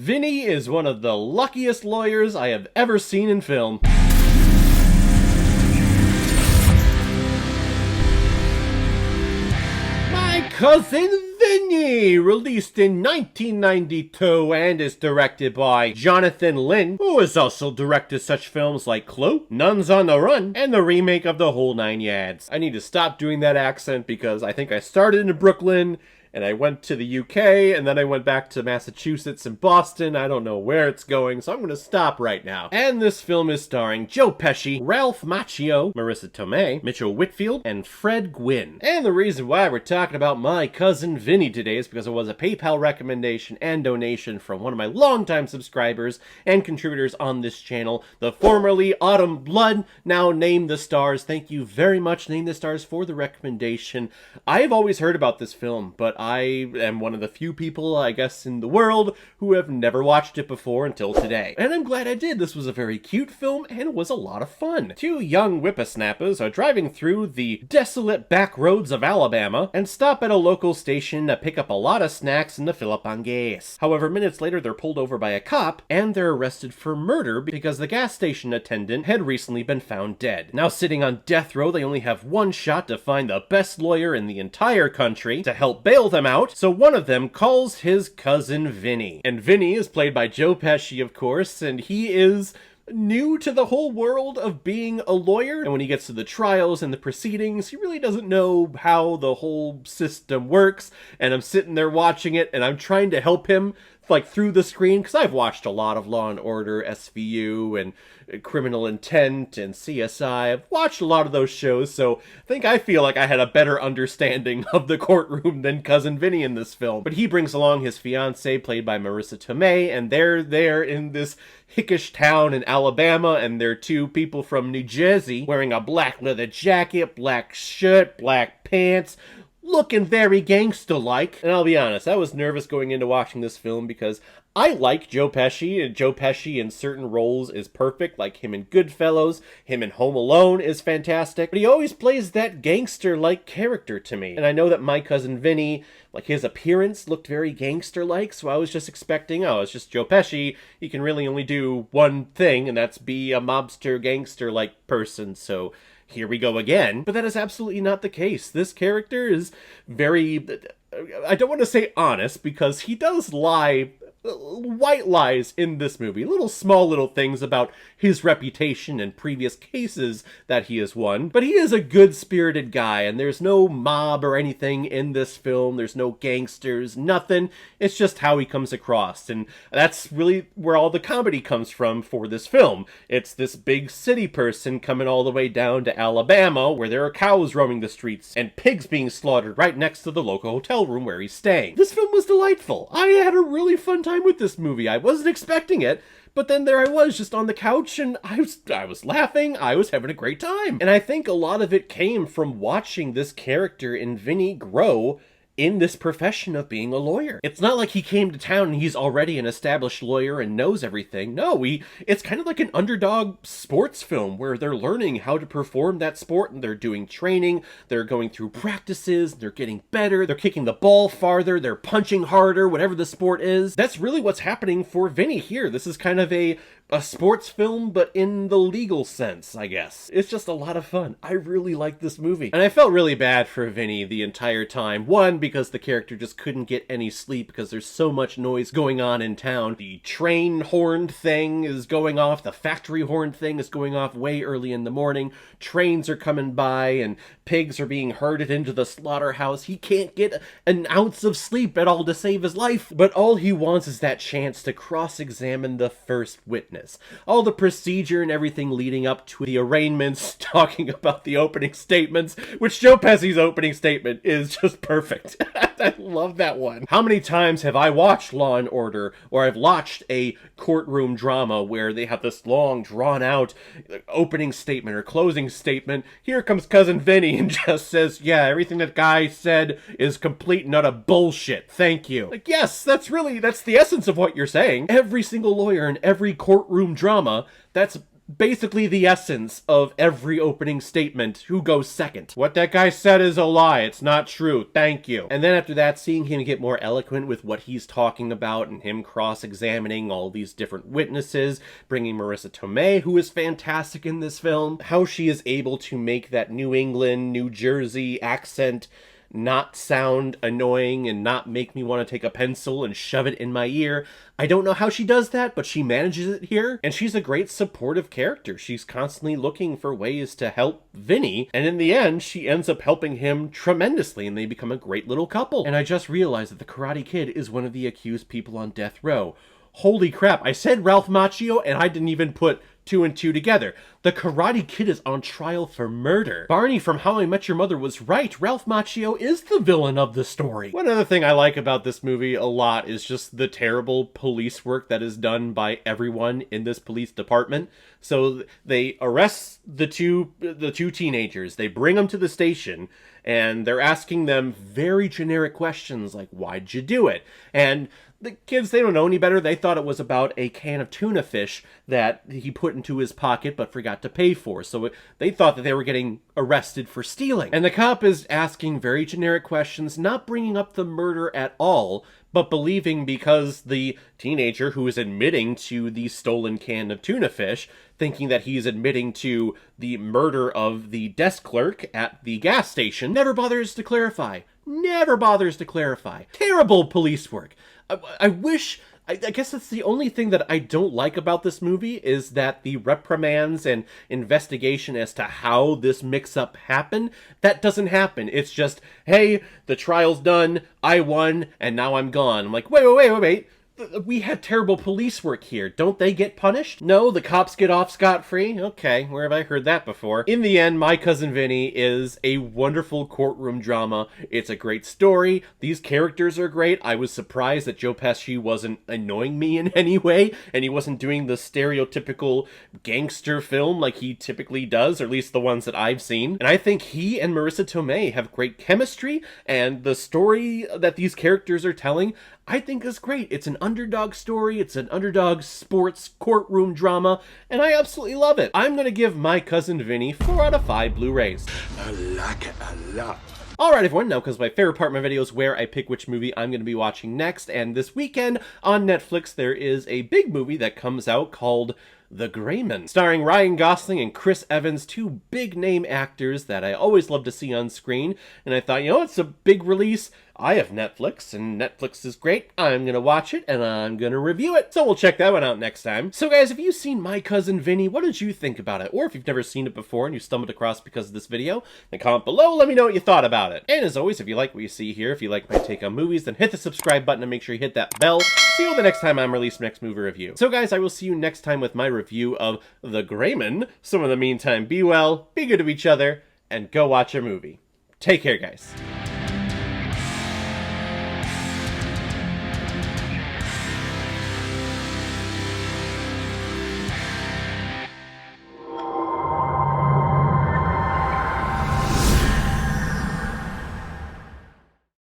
Vinny is one of the luckiest lawyers I have ever seen in film. My Cousin Vinny, released in 1992 and is directed by Jonathan Lynn, who has also directed such films like Clue, Nuns on the Run, and the remake of The Whole Nine Yards. I need to stop doing that accent because I think I started in Brooklyn and I went to the UK, and then I went back to Massachusetts and Boston. I don't know where it's going, so I'm gonna stop right now. And this film is starring Joe Pesci, Ralph Macchio, Marissa Tomei, Mitchell Whitfield, and Fred Gwynne. And the reason why we're talking about My Cousin Vinny today is because it was a PayPal recommendation and donation from one of my longtime subscribers and contributors on this channel, the formerly Autumn Blood, now Name the Stars. Thank you very much, Name the Stars, for the recommendation. I have always heard about this film, but I am one of the few people, I guess, in the world who have never watched it before until today. And I'm glad I did. This was a very cute film and was a lot of fun. Two young whippersnappers are driving through the desolate back roads of Alabama and stop at a local station to pick up a lot of snacks and to fill up on gas. However, minutes later they're pulled over by a cop and they're arrested for murder because the gas station attendant had recently been found dead. Now sitting on death row, they only have one shot to find the best lawyer in the entire country to help bail them out, so one of them calls his cousin Vinny. And Vinny is played by Joe Pesci, of course, and he is new to the whole world of being a lawyer, and when he gets to the trials and the proceedings, he really doesn't know how the whole system works, and I'm sitting there watching it, and I'm trying to help him like through the screen, because I've watched a lot of Law & Order, SVU, and Criminal Intent, and CSI. I've watched a lot of those shows, so I feel like I had a better understanding of the courtroom than Cousin Vinny in this film. But he brings along his fiancée, played by Marissa Tomei, and they're there in this hickish town in Alabama, and they're two people from New Jersey wearing a black leather jacket, black shirt, black pants, looking very gangster-like. And I'll be honest, I was nervous going into watching this film because I like Joe Pesci, and Joe Pesci in certain roles is perfect, like him in Goodfellas, him in Home Alone is fantastic, but he always plays that gangster-like character to me. And I know that My Cousin Vinny, like his appearance looked very gangster-like, so I was just expecting, oh, it's just Joe Pesci, he can really only do one thing, and that's be a mobster gangster-like person, so here we go again. But that is absolutely not the case. This character is very, I don't want to say honest, because he does lie, white lies in this movie. Small little things about his reputation and previous cases that he has won. But he is a good-spirited guy, and there's no mob or anything in this film. There's no gangsters, nothing. It's just how he comes across, and that's really where all the comedy comes from for this film. It's this big city person coming all the way down to Alabama, where there are cows roaming the streets, and pigs being slaughtered right next to the local hotel room where he's staying. This film was delightful. I had a really fun time with this movie. I wasn't expecting it, but then there I was just on the couch, and I was laughing, I was having a great time. And I think a lot of it came from watching this character in Vinny grow in this profession of being a lawyer. It's not like he came to town and he's already an established lawyer and knows everything. No, it's kind of like an underdog sports film where they're learning how to perform that sport, and they're doing training, they're going through practices, they're getting better, they're kicking the ball farther, they're punching harder, whatever the sport is. That's really what's happening for Vinny here. This is kind of a sports film, but in the legal sense, I guess. It's just a lot of fun. I really like this movie. And I felt really bad for Vinny the entire time. One, because the character just couldn't get any sleep because there's so much noise going on in town. The train horn thing is going off. The factory horn thing is going off way early in the morning. Trains are coming by and pigs are being herded into the slaughterhouse. He can't get an ounce of sleep at all to save his life. But all he wants is that chance to cross-examine the first witness. All the procedure and everything leading up to the arraignments, talking about the opening statements, which Joe Pesci's opening statement is just perfect. I love that one. How many times have I watched Law & Order, or I've watched a courtroom drama where they have this long, drawn-out opening statement or closing statement? Here comes Cousin Vinny and just says, yeah, everything that guy said is complete and utter bullshit. Thank you. Like, yes, that's the essence of what you're saying. Every single lawyer in every courtroom drama, that's basically the essence of every opening statement. Who goes second? What that guy said is a lie. It's not true. Thank you. And then after that, seeing him get more eloquent with what he's talking about and him cross-examining all these different witnesses, bringing Marissa Tomei, who is fantastic in this film, how she is able to make that New England, New Jersey accent not sound annoying and not make me want to take a pencil and shove it in my ear. I don't know how she does that, but she manages it here, and she's a great supportive character. She's constantly looking for ways to help Vinny, and in the end, she ends up helping him tremendously, and they become a great little couple. And I just realized that the Karate Kid is one of the accused people on death row. Holy crap, I said Ralph Macchio, and I didn't even put 2 and 2 together. The Karate Kid is on trial for murder. Barney from How I Met Your Mother was right. Ralph Macchio is the villain of the story. One other thing I like about this movie a lot is just the terrible police work that is done by everyone in this police department. So they arrest the two teenagers. They bring them to the station, and they're asking them very generic questions like, why'd you do it? And the kids, they don't know any better. They thought it was about a can of tuna fish that he put into his pocket but forgot to pay for. So they thought that they were getting arrested for stealing. And the cop is asking very generic questions, not bringing up the murder at all, but believing because the teenager who is admitting to the stolen can of tuna fish, thinking that he's admitting to the murder of the desk clerk at the gas station, never bothers to clarify. Never bothers to clarify. Terrible police work. I guess that's the only thing that I don't like about this movie is that the reprimands and investigation as to how this mix-up happened, that doesn't happen. It's just, hey, the trial's done, I won, and now I'm gone. I'm like, wait. We had terrible police work here. Don't they get punished? No, the cops get off scot-free? Okay, where have I heard that before? In the end, My Cousin Vinny is a wonderful courtroom drama. It's a great story. These characters are great. I was surprised that Joe Pesci wasn't annoying me in any way, and he wasn't doing the stereotypical gangster film like he typically does, or at least the ones that I've seen. And I think he and Marissa Tomei have great chemistry, and the story that these characters are telling, I think is great. It's an underdog story, it's an underdog sports courtroom drama, and I absolutely love it. I'm gonna give My Cousin Vinny 4 out of 5 Blu-rays. I like it a lot. Alright everyone, now because my favorite part of my video is where I pick which movie I'm going to be watching next, and this weekend on Netflix there is a big movie that comes out called The Gray Man, starring Ryan Gosling and Chris Evans, 2 big name actors that I always love to see on screen, and I thought, you know, it's a big release. I have Netflix, and Netflix is great. I'm gonna watch it, and I'm gonna review it. So we'll check that one out next time. So guys, if you've seen My Cousin Vinny, what did you think about it? Or if you've never seen it before and you stumbled across because of this video, then comment below, let me know what you thought about it. And as always, if you like what you see here, if you like my take on movies, then hit the subscribe button and make sure you hit that bell. See you the next time I'm releasing next movie review. So guys, I will see you next time with my review of The Gray Man. So in the meantime, be well, be good to each other, and go watch a movie. Take care, guys.